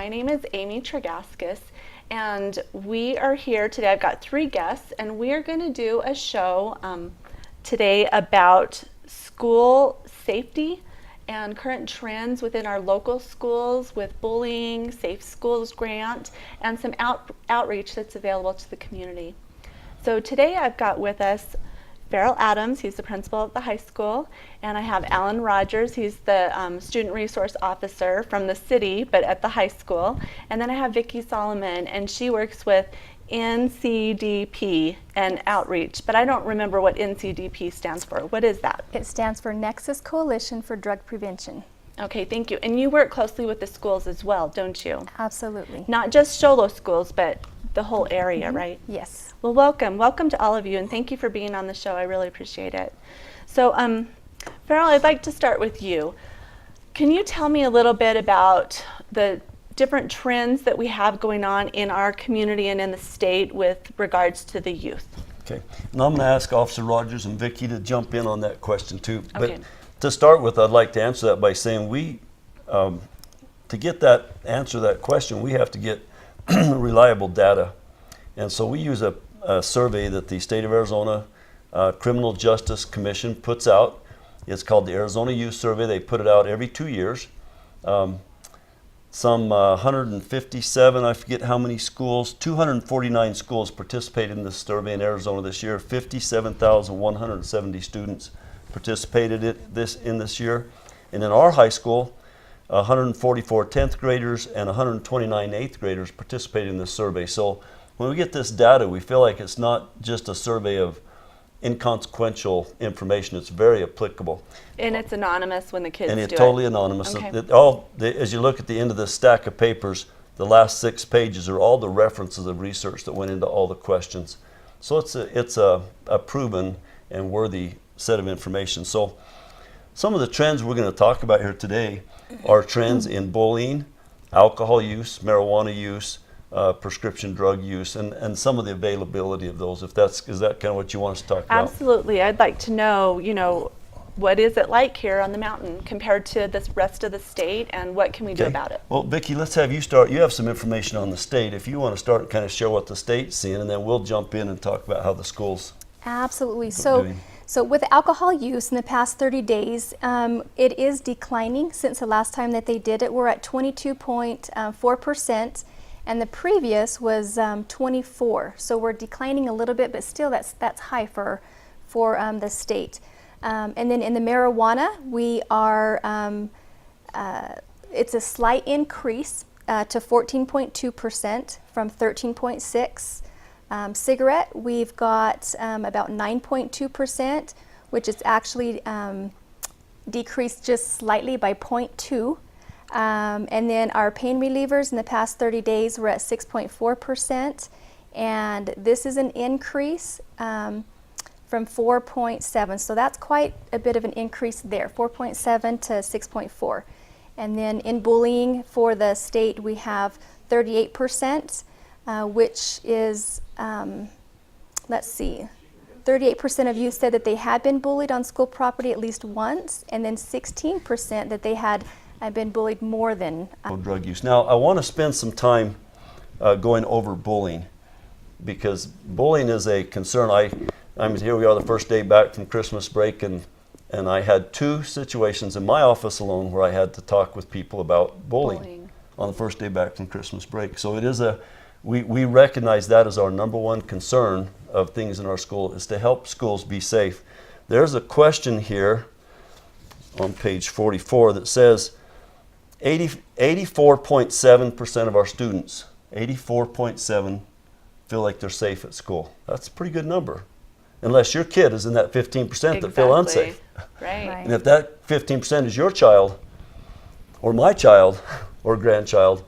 My name is Amy Tregaskes, and we are here today. I've got 3 guests, and we are going to do a show today about school safety and current trends within our local schools with bullying, Safe Schools grant, and some outreach that's available to the community. So today I've got with us Farrell Adams, he's the principal at the high school, and I have Alan Rogers, he's the student resource officer from the city, but at the high school. And then I have Vicki Solomon, and she works with NCDP and outreach, but I don't remember what NCDP stands for. What is that? It stands for Nexus Coalition for Drug Prevention. Okay, thank you. And you work closely with the schools as well, don't you? Absolutely. Not just Sholo schools, but the whole area, right? Yes. Well, welcome to all of you, and thank you for being on the show. I really appreciate it. So, Farrell, I'd like to start with you. Can you tell me a little bit about the different trends that we have going on in our community and in the state with regards to the youth? Okay, and I'm going to ask Officer Rogers and Vicki to jump in on that question too. Okay. But to start with, I'd like to answer that by saying to get that answer that question, we have to get reliable data. And so we use a survey that the State of Arizona Criminal Justice Commission puts out. It's called the Arizona Youth Survey. They put it out every 2 years. Some 157, I forget how many schools, 249 schools participated in this survey in Arizona this year. 57,170 students participated in this year. And in our high school, 144 10th graders and 129 8th graders participated in this survey. So when we get this data, we feel like it's not just a survey of inconsequential information. It's very applicable. And it's anonymous when the kids do it? And it's totally anonymous. Okay. As you look at the end of this stack of papers, the last 6 pages are all the references of research that went into all the questions. So it's a proven and worthy set of information. So some of the trends we're going to talk about here today are trends in bullying, alcohol use, marijuana use, prescription drug use, and some of the availability of those. Is that kind of what you want us to talk about? Absolutely. I'd like to know, what is it like here on the mountain compared to the rest of the state, and what can we do about it? Well, Vicki, let's have you start. You have some information on the state. If you want to start and kind of show what the state's seeing, and then we'll jump in and talk about how the schools Absolutely. are doing. So with alcohol use in the past 30 days, it is declining since the last time that they did it. We're at 22.4%, and the previous was 24. So we're declining a little bit, but still that's high for the state. And then in the marijuana, we are it's a slight increase to 14.2% from 13.6%. Cigarette, we've got about 9.2%, which is actually decreased just slightly by 0.2. And then our pain relievers in the past 30 days were at 6.4%, and this is an increase from 4.7. So that's quite a bit of an increase there, 4.7 to 6.4. And then in bullying for the state, we have 38%. Which is, let's see, 38% of youth said that they had been bullied on school property at least once, and then 16% that they had been bullied more than drug use. Now, I want to spend some time going over bullying, because bullying is a concern. Here we are the first day back from Christmas break, and I had 2 situations in my office alone where I had to talk with people about bullying on the first day back from Christmas break. So it is we recognize that as our number one concern of things in our school, is to help schools be safe. There's a question here on page 44 that says 84.7% of our students, 84.7, feel like they're safe at school. That's a pretty good number, unless your kid is in that 15% that feel unsafe. Right. And if that 15% is your child, or my child, or grandchild,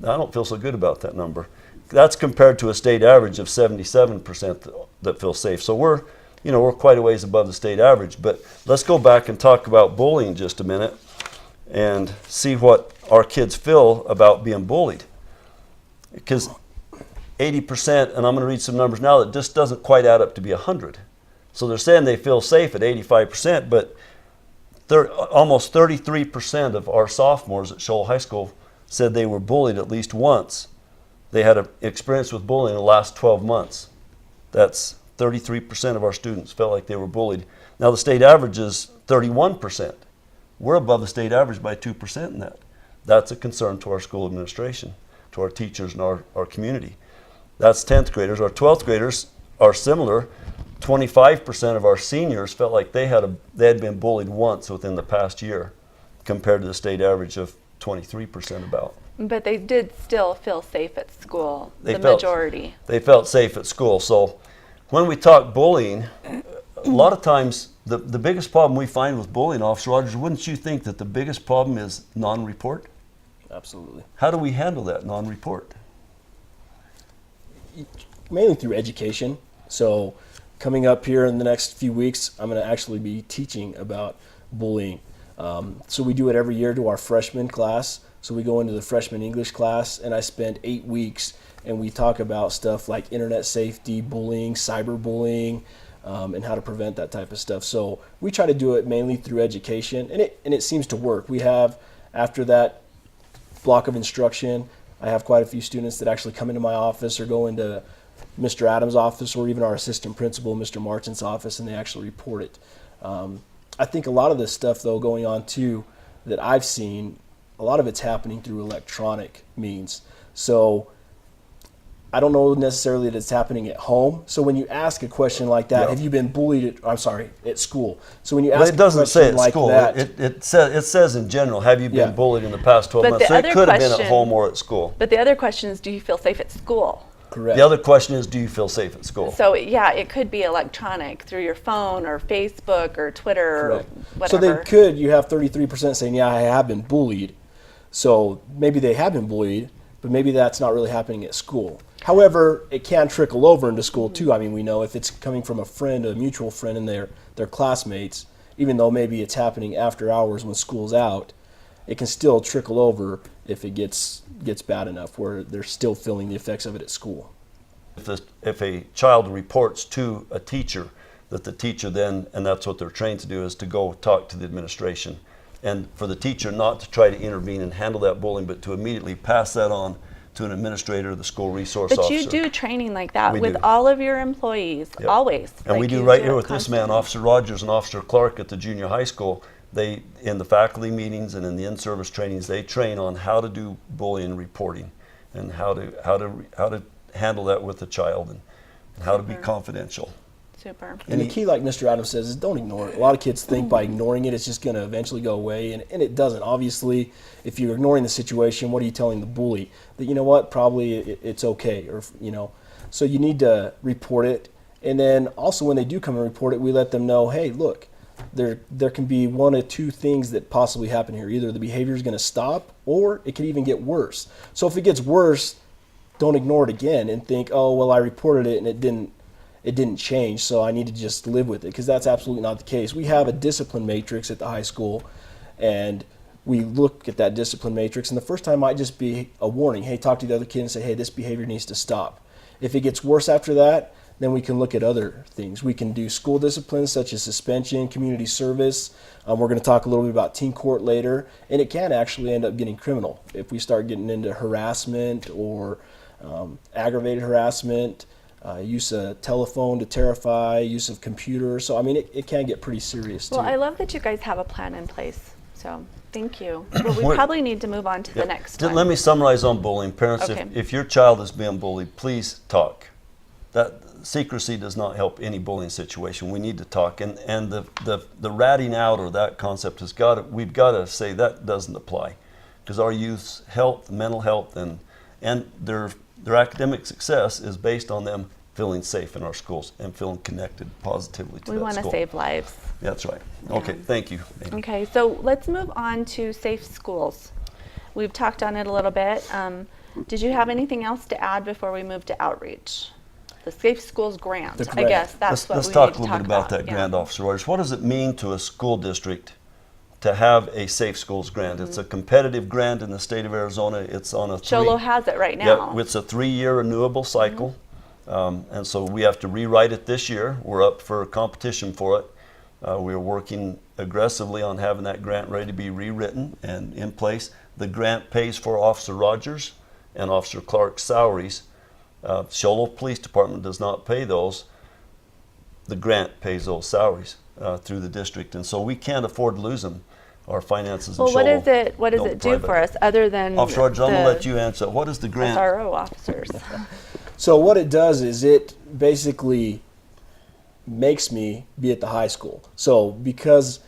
I don't feel so good about that number. That's compared to a state average of 77% that feel safe. So we're quite a ways above the state average. But let's go back and talk about bullying just a minute and see what our kids feel about being bullied. Because 80%, and I'm going to read some numbers now, that just doesn't quite add up to be 100. So they're saying they feel safe at 85%, but almost 33% of our sophomores at Shoal High School said they were bullied at least once. They had an experience with bullying in the last 12 months. That's 33% of our students felt like they were bullied. Now the state average is 31%. We're above the state average by 2% in that. That's a concern to our school administration, to our teachers and our community. That's 10th graders. Our 12th graders are similar. 25% of our seniors felt like they had been bullied once within the past year, compared to the state average of 23% about. But they did still feel safe at school, the felt- majority. They felt safe at school. So when we talk bullying, a lot of times the biggest problem we find with bullying, Officer Rogers, wouldn't you think that the biggest problem is non-report? Absolutely. How do we handle that non-report? Mainly through education. So coming up here in the next few weeks, I'm going to actually be teaching about bullying. So we do it every year to our freshman class. So we go into the freshman English class, and I spend 8 weeks, and we talk about stuff like internet safety, bullying, cyberbullying, and how to prevent that type of stuff. So we try to do it mainly through education, and it seems to work. We have, after that block of instruction, I have quite a few students that actually come into my office or go into Mr. Adams' office or even our assistant principal, Mr. Martin's office, and they actually report it. I think a lot of this stuff, though, going on too, that I've seen, a lot of it's happening through electronic means. So I don't know necessarily that it's happening at home. So when you ask a question like that, Yeah. have you been bullied at school? So when you But ask it doesn't a question say at like school. that, It says in general, have you been Yeah. bullied in the past 12 But months? the So it other could have been at question- home or at school. But the other question is, do you feel safe at school? correct. The other question is, do you feel safe at school? So yeah, it could be electronic through your phone or Facebook or Twitter Correct. or So whatever. you have 33% saying, yeah, I have been bullied. So maybe they have been bullied, but maybe that's not really happening at school. However, it can trickle over into school too. I mean, we know if it's coming from a friend, a mutual friend, and their classmates, even though maybe it's happening after hours when school's out, it can still trickle over if it gets bad enough where they're still feeling the effects of it at school. If a child reports to a teacher, that the teacher then, and that's what they're trained to do, is to go talk to the administration. And for the teacher not to try to intervene and handle that bullying, but to immediately pass that on to an administrator or the school resource But officer. you do training like that We with do. all of your employees, Yep. always. And we Like, do you right it here with this man, constantly. Officer Rogers and Officer Clark at the junior high school. They, in the faculty meetings and in the in-service trainings, they train on how to do bullying reporting and how to handle that with the child and how to be confidential. Super. And the key, like Mr. Adams says, is don't ignore it. A lot of kids think by ignoring it, it's just going to eventually go away, and it doesn't. Obviously, if you're ignoring the situation, what are you telling the bully? That, you know what, probably it's okay, or, you know. So you need to report it, and then also when they do come and report it, we let them know, hey, look, there can be one or two things that possibly happen here. Either the behavior is going to stop, or it could even get worse. So if it gets worse, don't ignore it again and think, oh, well, I reported it and it didn't change, so I need to just live with it, because that's absolutely not the case. We have a discipline matrix at the high school, and we look at that discipline matrix, and the first time might just be a warning. Hey, talk to the other kid and say, hey, this behavior needs to stop. If it gets worse after that, then we can look at other things. We can do school disciplines such as suspension, community service. We're going to talk a little bit about teen court later, and it can actually end up getting criminal if we start getting into harassment or aggravated harassment, use of telephone to terrify, use of computer. So, I mean, it can get pretty serious, too. Well, I love that you guys have a plan in place. So thank you. Well, we We're- probably need to move on to the Yep. next Just one. let me summarize on bullying. Parents, Okay. if your child is being bullied, please talk. That secrecy does not help any bullying situation. We need to talk, and the ratting out or that concept we've got to say that doesn't apply, because our youth's health, mental health, and their academic success is based on them feeling safe in our schools and feeling connected positively to We that want to school. save lives. That's right. Okay, thank you. Amy. Okay, so let's move on to safe schools. We've talked on it a little bit. Did you have anything else to add before we move to outreach? The Safe Schools Grant, The I grant. guess that's what Let's we talk need a to little talk bit about that yeah. grant, Officer Rogers. What does it mean to a school district to have a Safe Schools grant? It's a competitive grant in the state of Arizona. It's on a Cholo has it right now. Yep, it's a 3-year renewable cycle, and so we have to rewrite it this year. We're up for competition for it. We're working aggressively on having that grant ready to be rewritten and in place. The grant pays for Officer Rogers and Officer Clark's salaries. Show Low Police Department does not pay those. The grant pays those salaries through the district, and so we can't afford to lose them. Our finances in Well, Show what Low is it? What does don't it do thrive for at us other than Officer Rogers, I'm going to the let you answer. What is the grant? SRO officers? So what it does is it basically makes me be at the high school. So because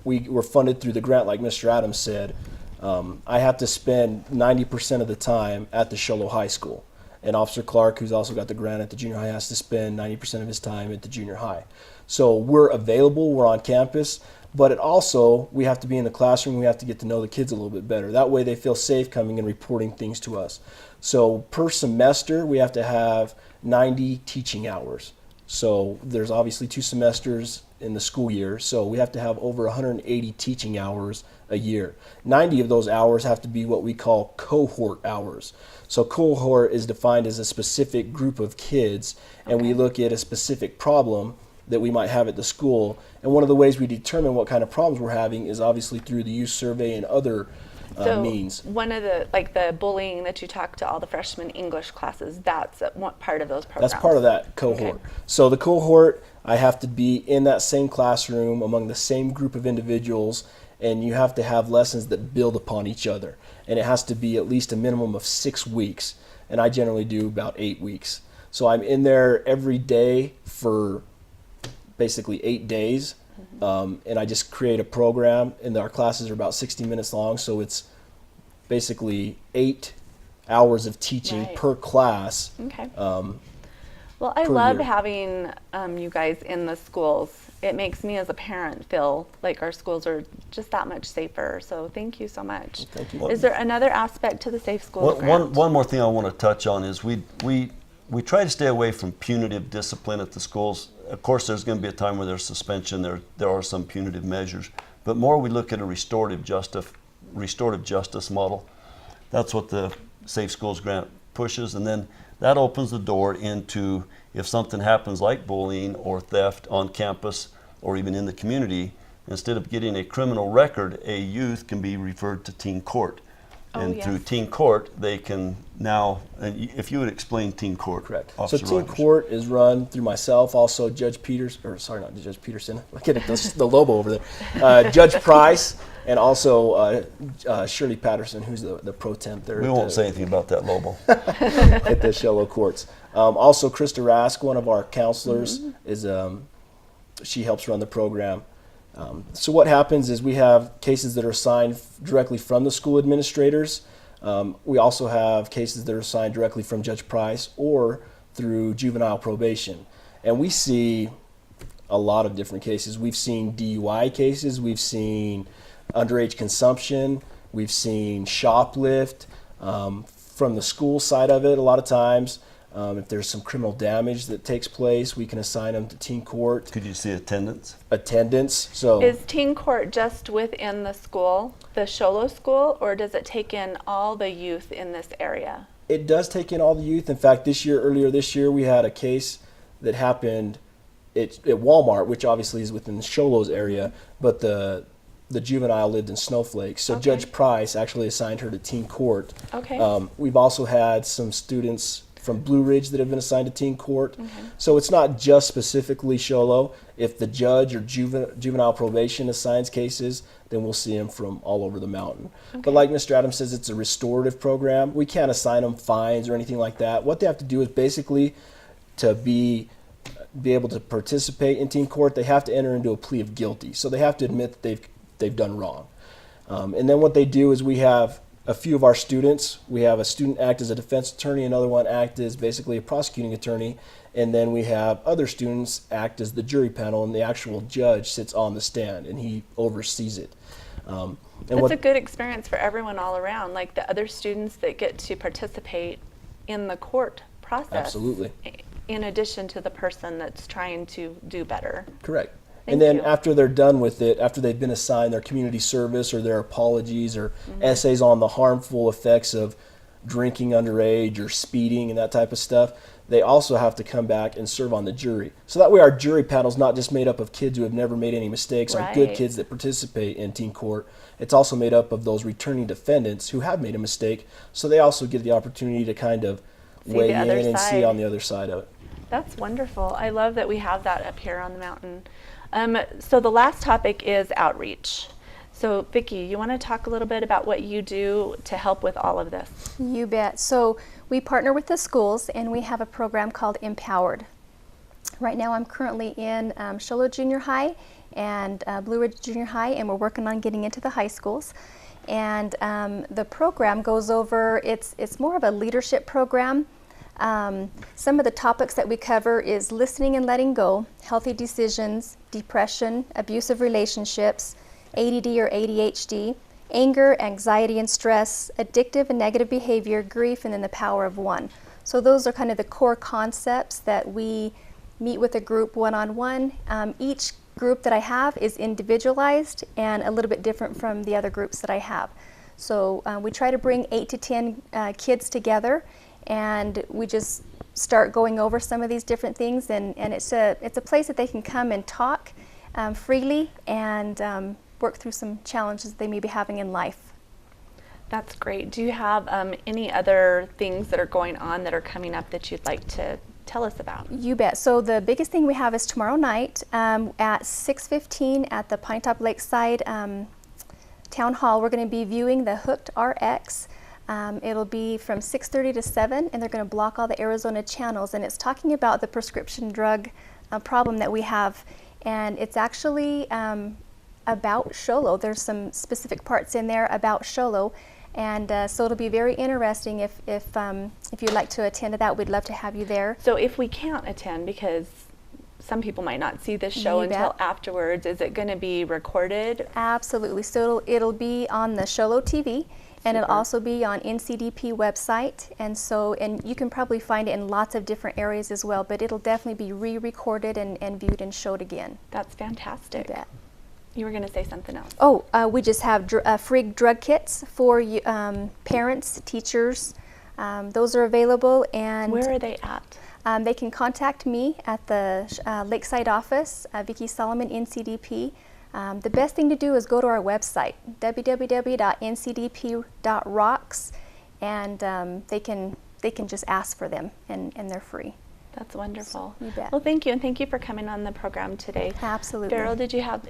we were funded through the grant, like Mr. Adams said, I have to spend 90% of the time at the Show Low High School. And Officer Clark, who's also got the grant at the junior high, has to spend 90% of his time at the junior high. So we're available, we're on campus, but it also, we have to be in the classroom, we have to get to know the kids a little bit better. That way they feel safe coming and reporting things to us. So per semester, we have to have 90 teaching hours. So there's obviously 2 semesters in the school year, so we have to have over 180 teaching hours a year. 90 of those hours have to be what we call cohort hours. So cohort is defined as a specific group of kids, and we look at a specific problem that we might have at the school. And one of the ways we determine what kind of problems we're having is obviously through the youth survey and other means. One of the, like the bullying that you talk to all the freshman English classes, that's one part of those programs. That's part of that cohort. Okay. So the cohort, I have to be in that same classroom among the same group of individuals, and you have to have lessons that build upon each other. And it has to be at least a minimum of 6 weeks, and I generally do about 8 weeks. So I'm in there every day for basically 8 days, and I just create a program, and our classes are about 60 minutes long, so it's basically 8 hours of teaching Right. per class. Okay. Well, I per love year. having you guys in the schools. It makes me as a parent feel like our schools are just that much safer. So thank you so much. Thank you. Is there another aspect to the Safe Schools grant? One more thing I want to touch on is we try to stay away from punitive discipline at the schools. Of course, there's going to be a time where there's suspension. There are some punitive measures, but more we look at a restorative justice model. That's what the Safe Schools grant pushes, and then that opens the door into, if something happens like bullying or theft on campus or even in the community, instead of getting a criminal record, a youth can be referred to teen court. And yes. through teen court, they can now, and if you would explain teen court. Correct. Officer So teen Rogers. court is run through myself, also Judge Peters, or sorry, not Judge Peterson. Look at the Lobo over there. Judge Price, and also Shirley Patterson, who's the pro temp there. We won't say anything about that, Lobo. At the Show Low courts. Also, Krista Rask, one of our counselors, is she helps run the program. So what happens is we have cases that are assigned directly from the school administrators. We also have cases that are assigned directly from Judge Price or through juvenile probation. And we see a lot of different cases. We've seen DUI cases, we've seen underage consumption, we've seen shoplift. From the school side of it, a lot of times, if there's some criminal damage that takes place, we can assign them to teen court. Could you see attendance? Attendance. So Is teen court just within the school, the Show Low school, or does it take in all the youth in this area? it does take in all the youth. In fact, earlier this year, we had a case that happened at Walmart, which obviously is within the Show Low's area, but the juvenile lived in Snowflake. So Okay. Judge Price actually assigned her to teen court. Okay. We've also had some students from Blue Ridge that have been assigned to teen court. Okay. So it's not just specifically Show Low. If the judge or juvenile probation assigns cases, then we'll see them from all over the mountain. But like Mr. Adams says, it's a restorative program. We can't assign them fines or anything like that. What they have to do is basically to be able to participate in teen court, they have to enter into a plea of guilty. So they have to admit that they've done wrong. And then what they do is we have a few of our students. We have a student act as a defense attorney, another one act as basically a prosecuting attorney, and then we have other students act as the jury panel, and the actual judge sits on the stand and he oversees it. That's a good experience for everyone all around, like the other students that get to participate in the court process. Absolutely. In addition to the person that's trying to do better. Correct. Thank And then you. after they're done with it, after they've been assigned their community service or their apologies or essays on the harmful effects of drinking underage or speeding and that type of stuff, they also have to come back and serve on the jury. So that way our jury panel is not just made up of kids who have never made any mistakes, are good Right. kids that participate in teen court. It's also made up of those returning defendants who have made a mistake, so they also get the opportunity to kind of See weigh the in other and see side. on the other side of it. That's wonderful. I love that we have that up here on the mountain. So the last topic is outreach. So Vicki, you want to talk a little bit about what you do to help with all of this? You bet. So we partner with the schools, and we have a program called Empowered. Right now I'm currently in Show Low Junior High and Blue Ridge Junior High, and we're working on getting into the high schools. And the program goes over, it's more of a leadership program. Some of the topics that we cover is listening and letting go, healthy decisions, depression, abusive relationships, ADD or ADHD, anger, anxiety and stress, addictive and negative behavior, grief, and then the power of one. So those are kind of the core concepts that we meet with a group one-on-one. Each group that I have is individualized and a little bit different from the other groups that I have. So we try to bring 8 to 10 kids together, and we just start going over some of these different things, and it's a place that they can come and talk freely and work through some challenges they may be having in life. That's great. Do you have any other things that are going on that are coming up that you'd like to tell us about? You bet. So the biggest thing we have is tomorrow night at 6:15 at the Pinetop Lakeside Town Hall. We're going to be viewing the Hooked RX. It'll be from 6:30 to 7, and they're going to block all the Arizona channels, and it's talking about the prescription drug problem that we have, and it's actually about Show Low. There's some specific parts in there about Show Low, and so it'll be very interesting. If you'd like to attend to that, we'd love to have you there. So if we can't attend, because some people might not see this show You bet. until afterwards, is it going to be recorded? Absolutely. So it'll be on the Show Low TV, and it'll Super. also be on NCDP website, and you can probably find it in lots of different areas as well, but it'll definitely be re-recorded and viewed and showed again. That's fantastic. You bet. You were going to say something else. Oh, we just have free drug kits for parents, teachers. Those are available, and Where are they at? they can contact me at the Lakeside office, Vicki Solomon, NCDP. The best thing to do is go to our website, www.ncdp.rocks, and they can just ask for them, and they're free. That's wonderful. You bet. Well, thank you, and thank you for coming on the program today. Absolutely. Daryl, did you have?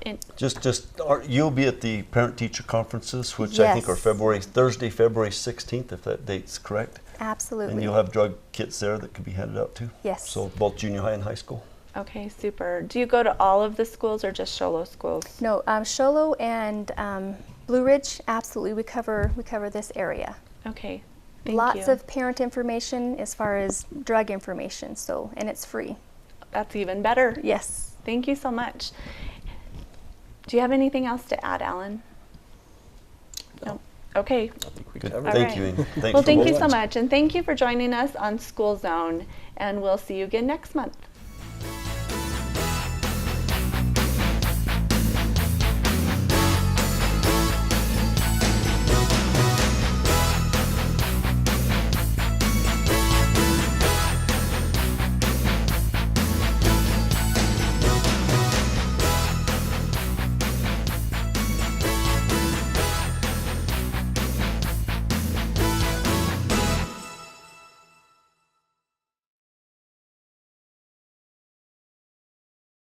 You'll be at the parent-teacher conferences, which I think are Yes. Thursday, February 16th, if that date's correct. Absolutely. And you'll have drug kits there that could be handed out too. Yes. So both junior high and high school. Okay, super. Do you go to all of the schools or just Show Low schools? No, Show Low and Blue Ridge, absolutely. We cover this area. Okay, thank Lots you. of parent information as far as drug information, and it's free. That's even better. Yes. Thank you so much. Do you have anything else to add, Alan? No. Okay. I think we Good. covered All it. Thank right. you, Amy. Thanks Well, for thank both you so of us. much, and thank you for joining us on School Zone, and we'll see you again next month.